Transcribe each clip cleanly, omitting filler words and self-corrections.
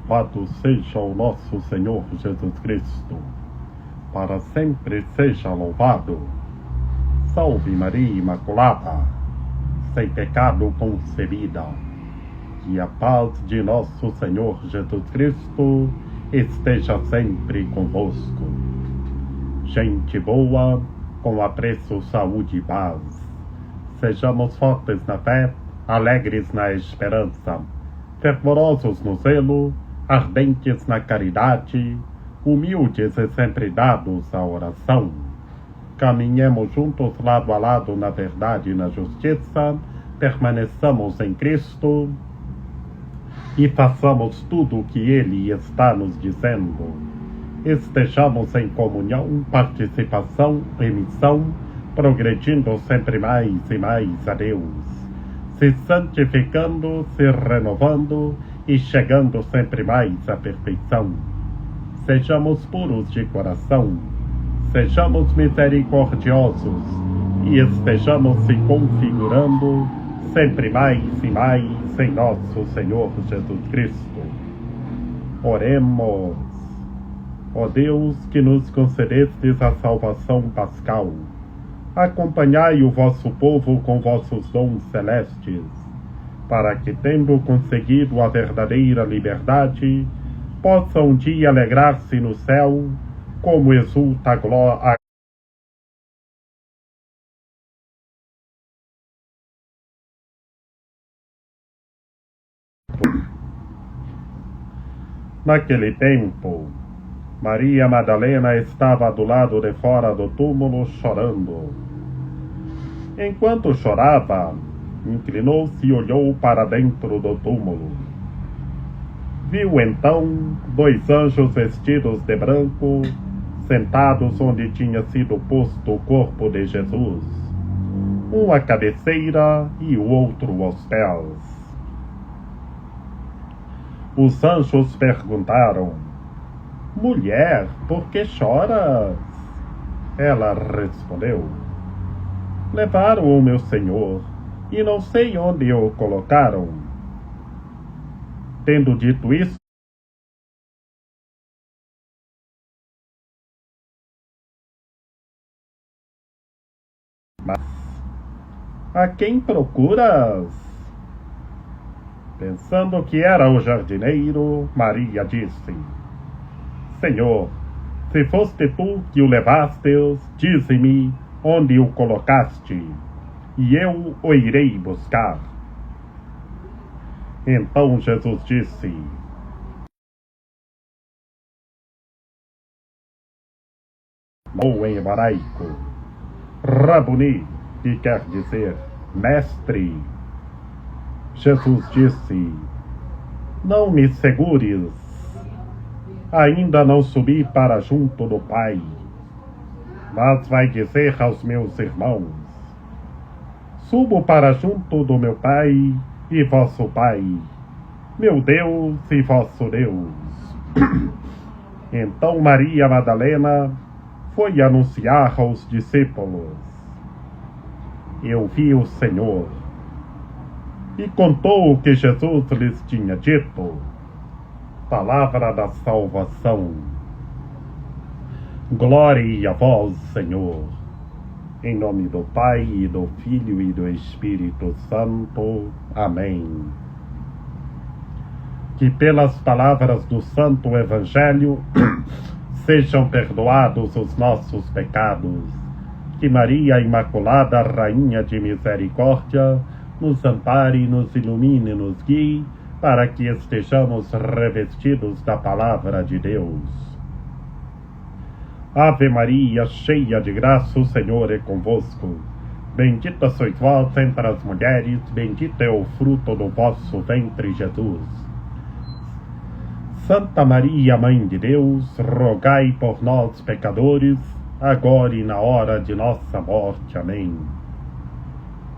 Louvado seja o nosso Senhor Jesus Cristo, para sempre seja louvado. Salve Maria Imaculada, sem pecado concebida. Que a paz de nosso Senhor Jesus Cristo esteja sempre convosco. Gente boa, com apreço, saúde e paz. Sejamos fortes na fé, alegres na esperança, fervorosos no zelo, ardentes na caridade, humildes e sempre dados à oração. Caminhemos juntos lado a lado na verdade e na justiça, permaneçamos em Cristo e façamos tudo o que Ele está nos dizendo. Estejamos em comunhão, participação e missão, progredindo sempre mais e mais a Deus, se santificando, se renovando e chegando sempre mais à perfeição. Sejamos puros de coração, sejamos misericordiosos e estejamos se configurando sempre mais e mais em nosso Senhor Jesus Cristo. Oremos. Ó Deus, que nos concedestes a salvação pascal, acompanhai o vosso povo com vossos dons celestes, para que, tendo conseguido a verdadeira liberdade, possa um dia alegrar-se no céu, como exulta a glória. Naquele tempo, Maria Madalena estava do lado de fora do túmulo chorando. Enquanto chorava, inclinou-se e olhou para dentro do túmulo. Viu então 2 anjos vestidos de branco, sentados onde tinha sido posto o corpo de Jesus, um à cabeceira e o outro aos pés. Os anjos perguntaram: Mulher, por que choras? Ela respondeu: Levaram o meu Senhor, e não sei onde o colocaram. Tendo dito isso, mas a quem procuras? Pensando que era o jardineiro, Maria disse: Senhor, se foste tu que o levastes, dize-me onde o colocaste, e eu o irei buscar. Então Jesus disse: ou em hebraico, Rabuni, que quer dizer mestre. Jesus disse: Não me segures, ainda não subi para junto do Pai, mas vai dizer aos meus irmãos: Subo para junto do meu Pai e vosso Pai, meu Deus e vosso Deus. Então Maria Madalena foi anunciar aos discípulos: eu vi o Senhor. E contou o que Jesus lhes tinha dito. Palavra da salvação. Glória a vós, Senhor. Em nome do Pai, e do Filho, e do Espírito Santo. Amém. Que pelas palavras do Santo Evangelho sejam perdoados os nossos pecados. Que Maria Imaculada, Rainha de Misericórdia, nos ampare, nos ilumine, nos guie, para que estejamos revestidos da Palavra de Deus. Ave Maria, cheia de graça, o Senhor é convosco. Bendita sois vós entre as mulheres, bendito é o fruto do vosso ventre, Jesus. Santa Maria, Mãe de Deus, rogai por nós, pecadores, agora e na hora de nossa morte. Amém.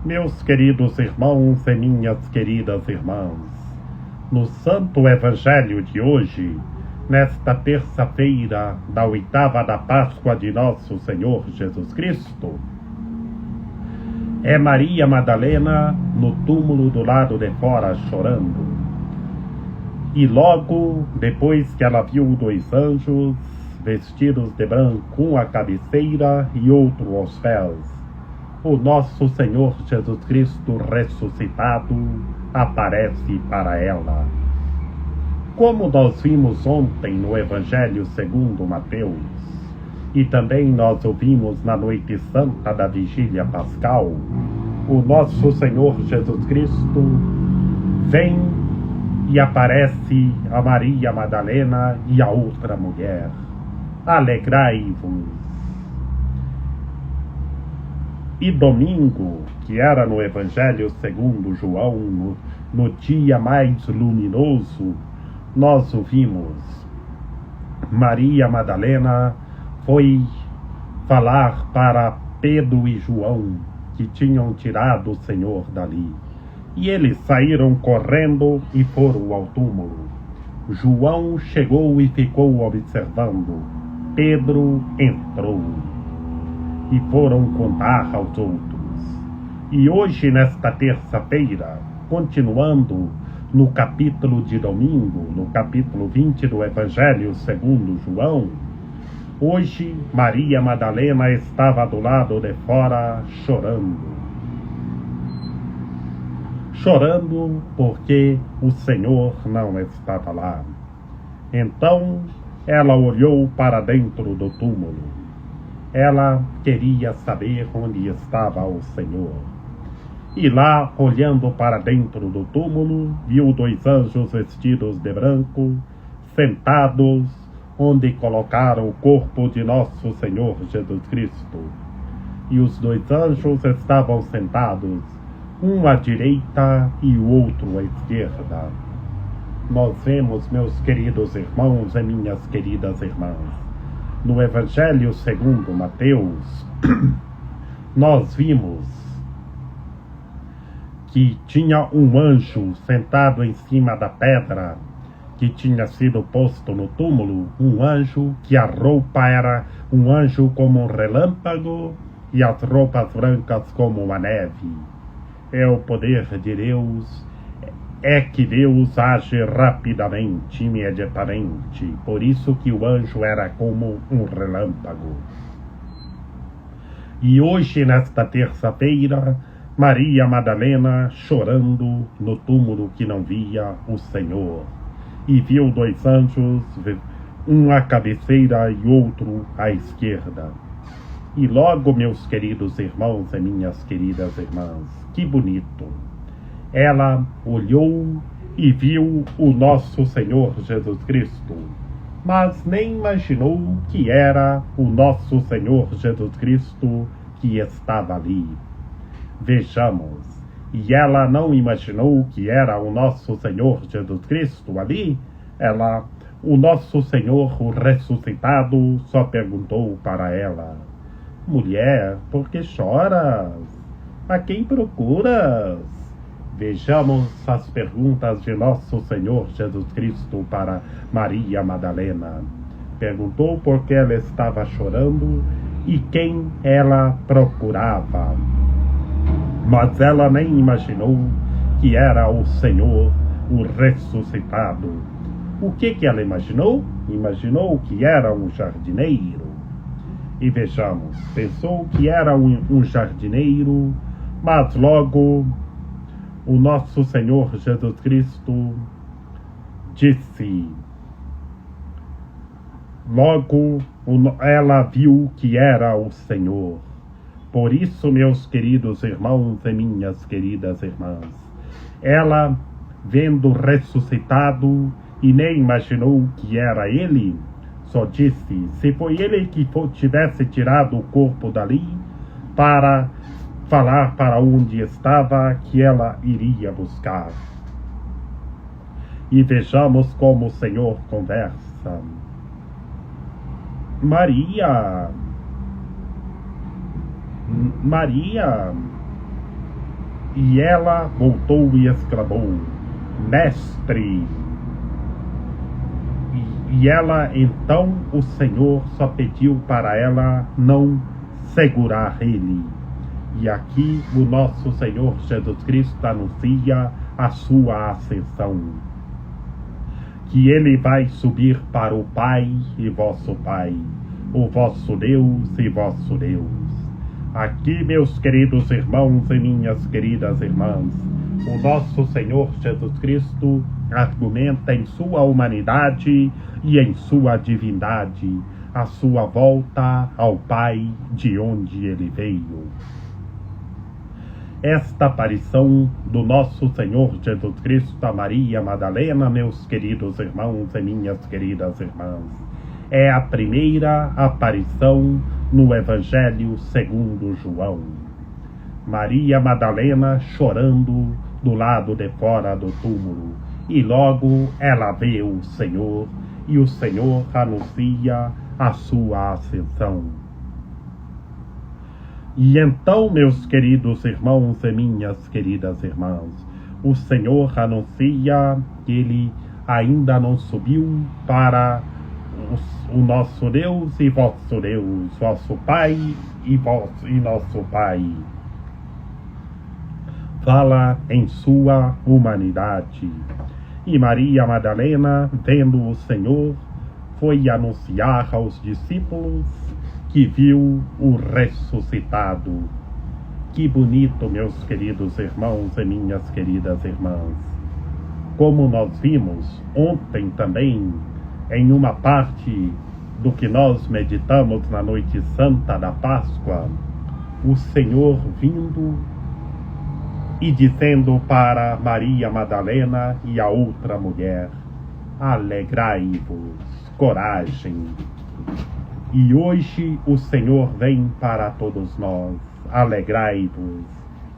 Meus queridos irmãos e minhas queridas irmãs, no Santo Evangelho de hoje, nesta terça-feira da 8ª da Páscoa de nosso Senhor Jesus Cristo, é Maria Madalena no túmulo do lado de fora chorando. E logo depois que ela viu 2 anjos vestidos de branco, um à cabeceira e outro aos pés, o nosso Senhor Jesus Cristo ressuscitado aparece para ela. Como nós vimos ontem no Evangelho segundo Mateus, e também nós ouvimos na noite santa da Vigília Pascal, o nosso Senhor Jesus Cristo vem e aparece a Maria Madalena e a outra mulher. Alegrai-vos. E domingo, que era no Evangelho segundo João, no dia mais luminoso, nós ouvimos Maria Madalena foi falar para Pedro e João, que tinham tirado o Senhor dali. E eles saíram correndo e foram ao túmulo. João chegou e ficou observando. Pedro entrou e foram contar aos outros. E hoje, nesta terça-feira, continuando no capítulo de domingo, no capítulo 20 do Evangelho segundo João, hoje Maria Madalena estava do lado de fora chorando. Chorando porque o Senhor não estava lá. Então ela olhou para dentro do túmulo. Ela queria saber onde estava o Senhor. E lá, olhando para dentro do túmulo, viu 2 anjos vestidos de branco, sentados onde colocaram o corpo de nosso Senhor Jesus Cristo. E os 2 anjos estavam sentados, um à direita e o outro à esquerda. Nós vemos, meus queridos irmãos e minhas queridas irmãs, no Evangelho segundo Mateus, nós vimos que tinha um anjo sentado em cima da pedra que tinha sido posto no túmulo, um anjo que a roupa era um anjo como um relâmpago e as roupas brancas como a neve. É o poder de Deus, é que Deus age rapidamente, imediatamente. Por isso que o anjo era como um relâmpago. E hoje, nesta terça-feira, Maria Madalena chorando no túmulo que não via o Senhor. E viu 2 anjos, um à cabeceira e outro à esquerda. E logo, meus queridos irmãos e minhas queridas irmãs, que bonito! Ela olhou e viu o nosso Senhor Jesus Cristo, mas nem imaginou que era o nosso Senhor Jesus Cristo que estava ali. Vejamos, e ela não imaginou que era o nosso Senhor Jesus Cristo ali? O nosso Senhor, o ressuscitado, só perguntou para ela: mulher, por que choras? A quem procuras? Vejamos as perguntas de nosso Senhor Jesus Cristo para Maria Madalena. perguntou por que ela estava chorando e quem ela procurava. Mas ela nem imaginou que era o Senhor, o ressuscitado. O que ela imaginou? Imaginou que era um jardineiro. E vejamos, pensou que era um jardineiro, mas logo o nosso Senhor Jesus Cristo disse, logo ela viu que era o Senhor. Por isso, meus queridos irmãos e minhas queridas irmãs, ela, vendo ressuscitado e nem imaginou que era ele, só disse, se foi ele que tivesse tirado o corpo dali, para falar para onde estava, que ela iria buscar. E vejamos como o Senhor conversa. Maria, e ela voltou e exclamou, Mestre. E ela, então, o Senhor só pediu para ela não segurar ele. E aqui o nosso Senhor Jesus Cristo anuncia a sua ascensão. Que ele vai subir para o Pai e vosso Pai, o vosso Deus e vosso Deus. Aqui, meus queridos irmãos e minhas queridas irmãs, o nosso Senhor Jesus Cristo argumenta em sua humanidade e em sua divindade a sua volta ao Pai de onde ele veio. Esta aparição do nosso Senhor Jesus Cristo a Maria Madalena, meus queridos irmãos e minhas queridas irmãs, é a primeira aparição no Evangelho segundo João. Maria Madalena chorando do lado de fora do túmulo, e logo ela vê o Senhor, e o Senhor anuncia a sua ascensão. E então, meus queridos irmãos e minhas queridas irmãs, o Senhor anuncia que ele ainda não subiu para o nosso Deus e vosso Deus, vosso Pai e nosso Pai. Fala em sua humanidade. E Maria Madalena, vendo o Senhor, foi anunciar aos discípulos que viu o ressuscitado. Que bonito, meus queridos irmãos e minhas queridas irmãs. Como nós vimos ontem também, em uma parte do que nós meditamos na noite santa da Páscoa, o Senhor vindo e dizendo para Maria Madalena e a outra mulher, alegrai-vos, coragem. E hoje o Senhor vem para todos nós, alegrai-vos,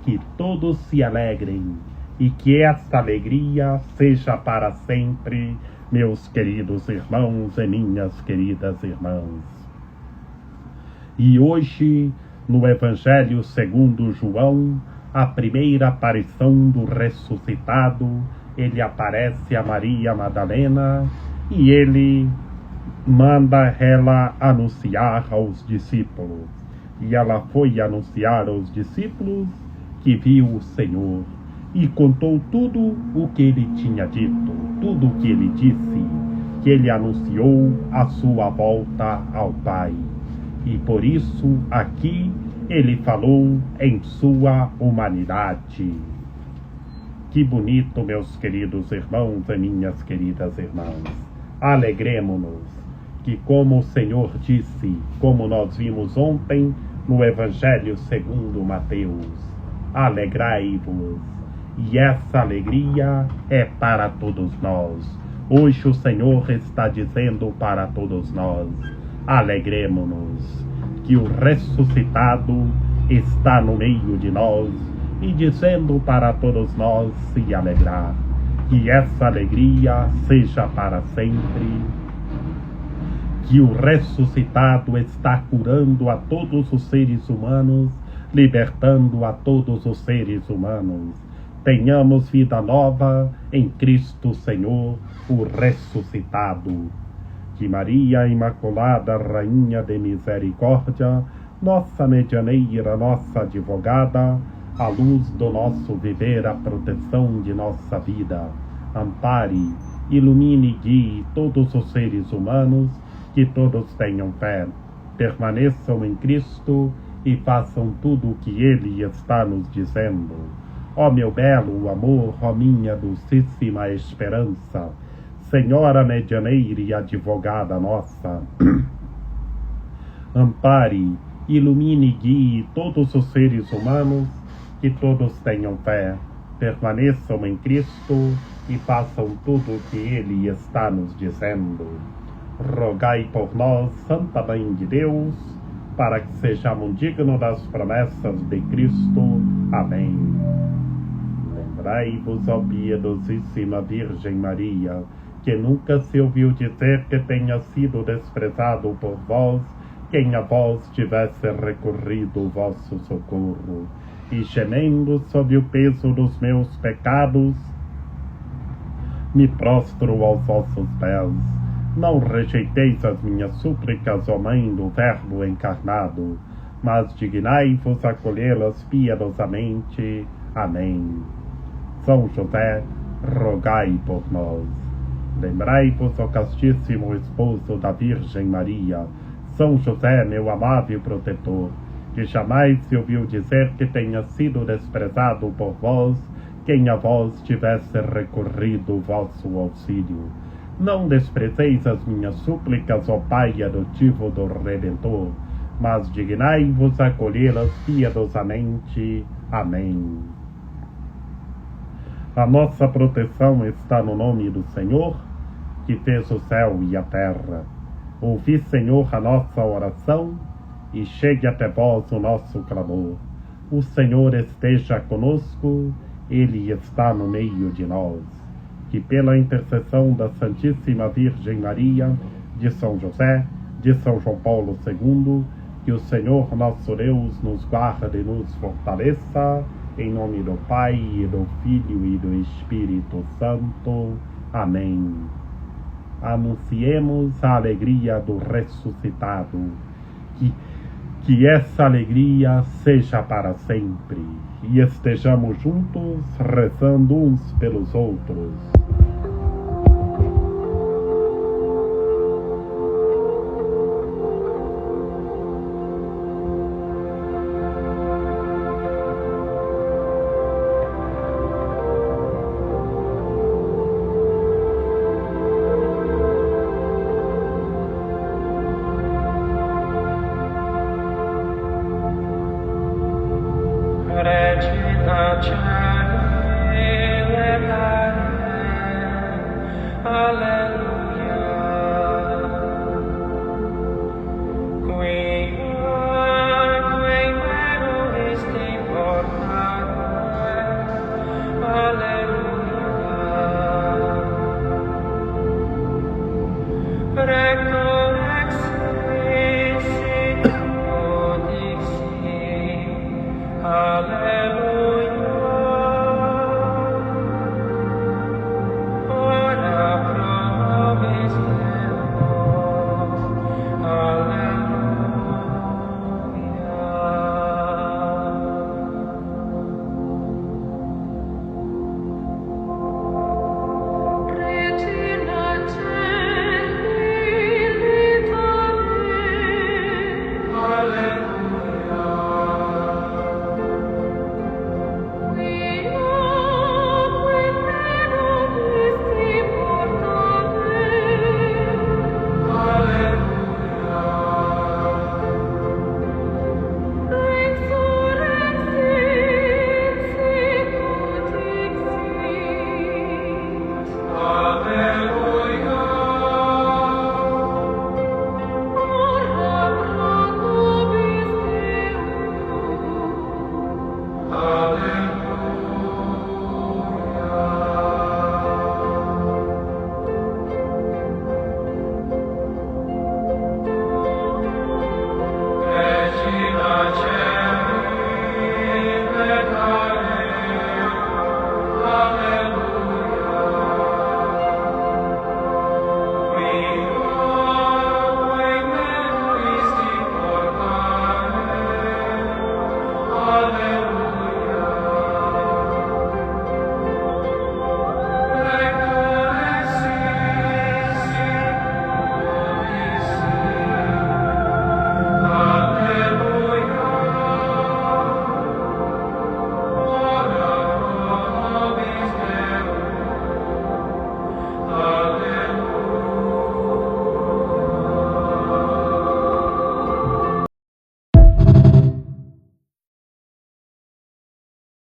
que todos se alegrem, e que esta alegria seja para sempre, meus queridos irmãos e minhas queridas irmãs. E hoje, no Evangelho segundo João, a primeira aparição do ressuscitado, ele aparece a Maria Madalena e ele manda ela anunciar aos discípulos. E ela foi anunciar aos discípulos que viu o Senhor e contou tudo o que ele tinha dito, tudo o que ele disse, que ele anunciou a sua volta ao Pai. E por isso aqui ele falou em sua humanidade. Que bonito, meus queridos irmãos e minhas queridas irmãs. Alegremo-nos que, como o Senhor disse, como nós vimos ontem no Evangelho segundo Mateus, alegrai-vos. E essa alegria é para todos nós. Hoje o Senhor está dizendo para todos nós, alegremo-nos, que o ressuscitado está no meio de nós e dizendo para todos nós se alegrar. Que essa alegria seja para sempre. Que o ressuscitado está curando a todos os seres humanos, libertando a todos os seres humanos. Tenhamos vida nova em Cristo Senhor, o ressuscitado. que Maria Imaculada, Rainha de Misericórdia, nossa medianeira, nossa advogada, a luz do nosso viver, a proteção de nossa vida, ampare, ilumine e guie todos os seres humanos, que todos tenham fé, permaneçam em Cristo e façam tudo o que Ele está nos dizendo. Ó meu belo amor, ó minha dulcíssima esperança, Senhora medianeira e advogada nossa, ampare, ilumine e guie todos os seres humanos, que todos tenham fé, permaneçam em Cristo e façam tudo o que Ele está nos dizendo. Rogai por nós, Santa Mãe de Deus, para que sejamos dignos das promessas de Cristo. Amém. Lembrai-vos, ó piedosíssima Virgem Maria, que nunca se ouviu dizer que tenha sido desprezado por vós quem a vós tivesse recorrido o vosso socorro. E gemendo sob o peso dos meus pecados, me prostro aos vossos pés. Não rejeiteis as minhas súplicas, ó Mãe do Verbo encarnado, mas dignai-vos acolhê-las piedosamente. Amém. São José, rogai por nós. Lembrai-vos, ó castíssimo esposo da Virgem Maria, São José, meu amável protetor, que jamais se ouviu dizer que tenha sido desprezado por vós quem a vós tivesse recorrido o vosso auxílio. Não desprezeis as minhas súplicas, ó Pai adotivo do Redentor, mas dignai-vos acolhê-las piedosamente. Amém. A nossa proteção está no nome do Senhor, que fez o céu e a terra. Ouvi, Senhor, a nossa oração, e chegue até vós o nosso clamor. O Senhor esteja conosco, Ele está no meio de nós. Que pela intercessão da Santíssima Virgem Maria, de São José, de São João Paulo II, que o Senhor nosso Deus nos guarde e nos fortaleça, em nome do Pai, e do Filho e do Espírito Santo. Amém. Anunciemos a alegria do ressuscitado. Que essa alegria seja para sempre, e estejamos juntos rezando uns pelos outros. Regina Caeli Lecare, Alleluia. Qui mero esti portare, Alleluia. Recto